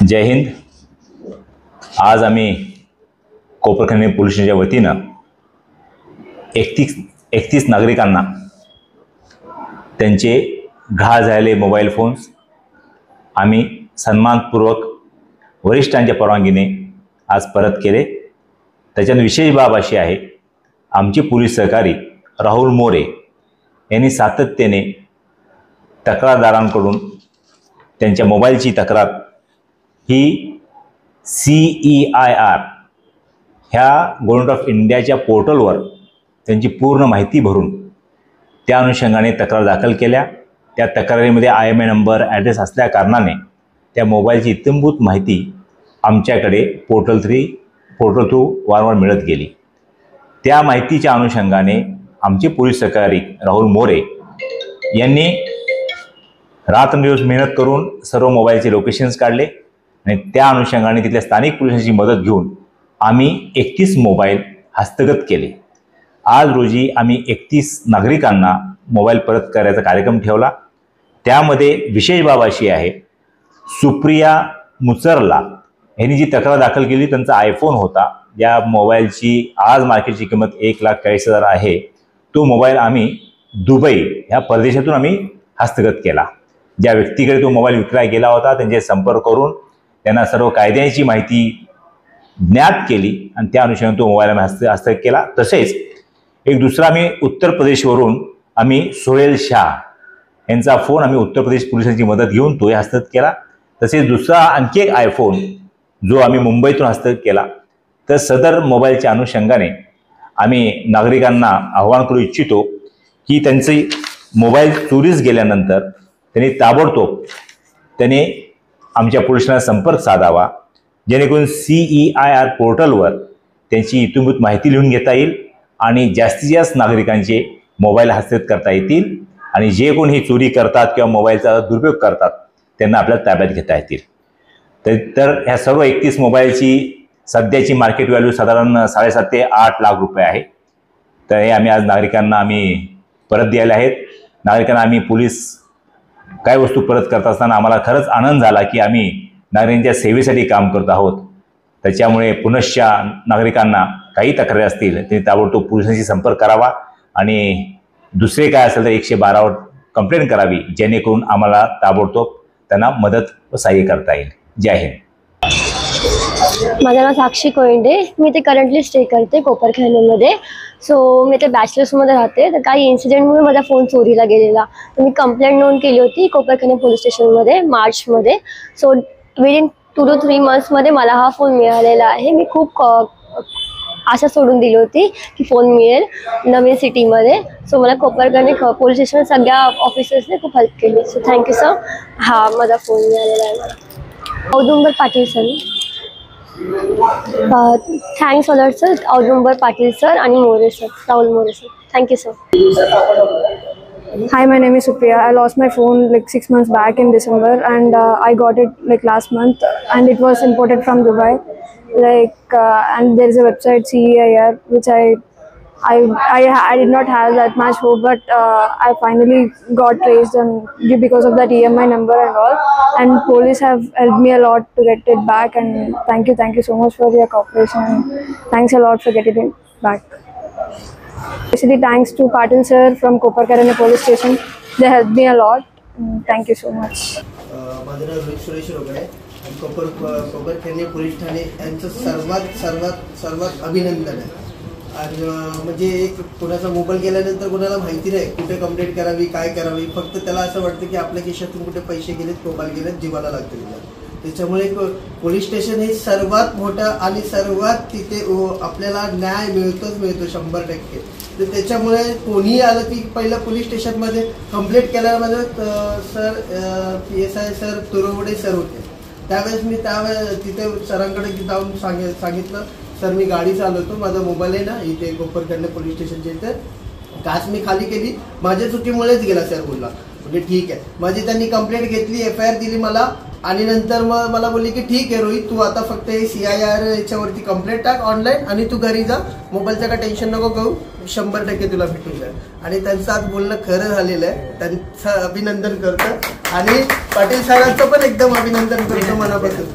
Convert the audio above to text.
जय हिंद। आज आम्ही कोपरखैरणे पोलीस स्टेशनच्या वतीनं 31 नागरिकांना त्यांचे गहाळ झालेले मोबाईल फोन्स आम्ही सन्मानपूर्वक वरिष्ठांच्या परवानगीने आज परत केले। त्याच्यात विशेष बाब अशी आहे, आमचे पोलीस सहकारी राहुल मोरे यांनी सातत्याने तक्रारदारांकडून त्यांच्या मोबाईलची तक्रार ही CEIR ह्या गव्हर्नमेंट ऑफ इंडियाच्या पोर्टलवर त्यांची पूर्ण माहिती भरून त्या अनुषंगाने तक्रार दाखल केल्या। त्या तक्रारीमध्ये IMEI नंबर ॲड्रेस असल्या कारणाने त्या मोबाईलची इत्थंभूत माहिती आमच्याकडे पोर्टल थ्रू वारंवार मिळत गेली। त्या माहितीच्या अनुषंगाने आमचे पोलीस सहकारी राहुल मोरे यांनी रात्रंदिवस मेहनत करून सर्व मोबाईलचे लोकेशन्स काढले आणि त्या अनुषंगाने तिथल्या स्थानिक पोलिसांची मदत घेऊन आम्ही 31 मोबाईल हस्तगत केले। आज रोजी आम्ही 31 नागरिकांना मोबाईल परत करायचा कार्यक्रम ठेवला। त्यामध्ये विशेष बाब अशी आहे, सुप्रिया मुचरला यांनी जी तक्रार दाखल केली त्यांचा आयफोन होता, या मोबाईलची आज मार्केटची किंमत 1,40,000 आहे। तो मोबाईल आम्ही दुबई ह्या परदेशातून आम्ही हस्तगत केला। ज्या व्यक्तीकडे तो मोबाईल विकला गेला होता त्यांचे संपर्क करून त्यांना सर्व कायद्याची माहिती ज्ञात केली आणि त्या अनुषंगाने तो मोबाईल आम्ही हस्तगत केला। तसेच एक दुसरा आम्ही उत्तर प्रदेशवरून आम्ही सोहेल शाह यांचा फोन आम्ही उत्तर प्रदेश पोलिसांची मदत घेऊन तोही हस्तगत केला। तसेच दुसरा आणखी एक आयफोन जो आम्ही मुंबईतून हस्तगत केला। तर सदर मोबाईलच्या अनुषंगाने आम्ही नागरिकांना आवाहन करू इच्छितो की त्यांचे मोबाईल चोरीस गेल्यानंतर त्यांनी ताबडतोब आमच्या पोलिसांना संपर्क साधावा, जेणेकरून CEIR पोर्टलवर त्यांची इत्थंभूत माहिती लिहून घेता येईल आणि जास्तीत जास्त नागरिकांचे मोबाईल हस्तगत करता येतील आणि जे कोणी ही चोरी करतात किंवा मोबाईलचा दुरुपयोग करतात त्यांना आपल्या ताब्यात घेता येतील। तर ह्या सर्व 31 मोबाईलची सध्याची मार्केट व्हॅल्यू साधारण 7.5 ते 8 लाख रुपये आहे। तर हे आम्ही आज नागरिकांना परत द्यायला आहेत। नागरिकांना आम्ही पोलीस काय वस्तू परत करत असताना आम्हाला खरंच आनंद झाला की आम्ही नागरिकांच्या सेवेसाठी काम करत आहोत। त्याच्यामुळे पुनश्च नागरिकांना काही तक्रारी असतील त्यांनी ताबडतोब पोलिसांशी संपर्क करावा आणि दुसरे काय असेल तर 112वर कंप्लेंट करावी, जेणेकरून आम्हाला ताबडतोब त्यांना मदत व सहाय्य करता येईल। जय हिंद। माझं नाव साक्षी कोयंडे, मी ते करंटली स्टे करते कोपरखैरणेमध्ये। सो मी ते बॅचलर्समध्ये राहते। तर काही इन्सिडेंटमुळे माझा फोन चोरीला गेलेला, तर मी कंप्लेंट नोंद केली होती कोपरखैरणे पोलीस स्टेशनमध्ये मार्चमध्ये। सो विदिन 2 to 3 मंथ्समध्ये मला हा फोन मिळालेला आहे। मी खूप आशा सोडून दिली होती की फोन मिळेल नवीन सिटीमध्ये। सो मला कोपरखैरणे पोलीस स्टेशन सगळ्या ऑफिसर्सने खूप हेल्प केली। So thank you sir. हा माझा फोन मिळालेला आहे मला। Audumbar Patil sir, thanks a lot sir. Audumbar Patil sir आणि More sir, Rahul More sir, thank you sir. Hi, my name is Supriya. I lost my phone like 6 months back in December, and I got it like last month, and it was imported from Dubai. And there is a website CEIR which I did not have that much hope, but I finally got traced and because of that EMI number and all. And police have helped me a lot to get it back, and thank you so much for your cooperation. Thanks a lot for getting it back. Especially thanks to Patil sir from Koparkhairane police station. They helped me a lot. Thank you so much. माझं नाव Suresh रोगडे, Koparkhairane police Thane यांचं सर्वात अभिनंदन आहे। आणि म्हणजे एक कोणाचा mobile गेल्यानंतर कोणाला माहिती नाही कुठे कंप्लेंट करावी, काय करावी, फक्त त्याला असं वाटतं की आपल्या खिशातून कुठे पैसे गेलेत, मोबाईल गेलेत, जीवाला लागतील। त्याच्यामुळे पोलीस स्टेशन हे सर्वात मोठं आणि सर्वात तिथे आपल्याला न्याय मिळतो 100%। तर त्याच्यामुळे कोणीही आलं की पहिलं पोलीस स्टेशनमध्ये कंप्लेंट केल्यामध्ये sir PSI sir Turwade sir होते। त्यावेळेस मी तिथे सरांकडे जाऊन सांगितलं, सर मी गाडी चालवतो, माझा मोबाईल आहे ना इथे कोपरखैरणे पोलीस स्टेशनच्या इथे, काच मी खाली केली, माझ्या चुकीमुळेच गेला सर बोलला। म्हणजे ठीक आहे, माझी त्यांनी कंप्लेंट घेतली, FIR दिली मला, आणि नंतर मग मला बोलली की ठीक आहे रोहित, तू आता फक्त CEIR याच्यावरती कंप्लेंट टाक ऑनलाईन आणि तू घरी जा, मोबाईलचं काय टेन्शन नको करू, 100% तुला भेटून जाईल। आणि त्यांचं आज बोलणं खरं झालेलं आहे, त्यांचं अभिनंदन करतो आणि पाटील सरांचं पण एकदम अभिनंदन करतो मनापासून।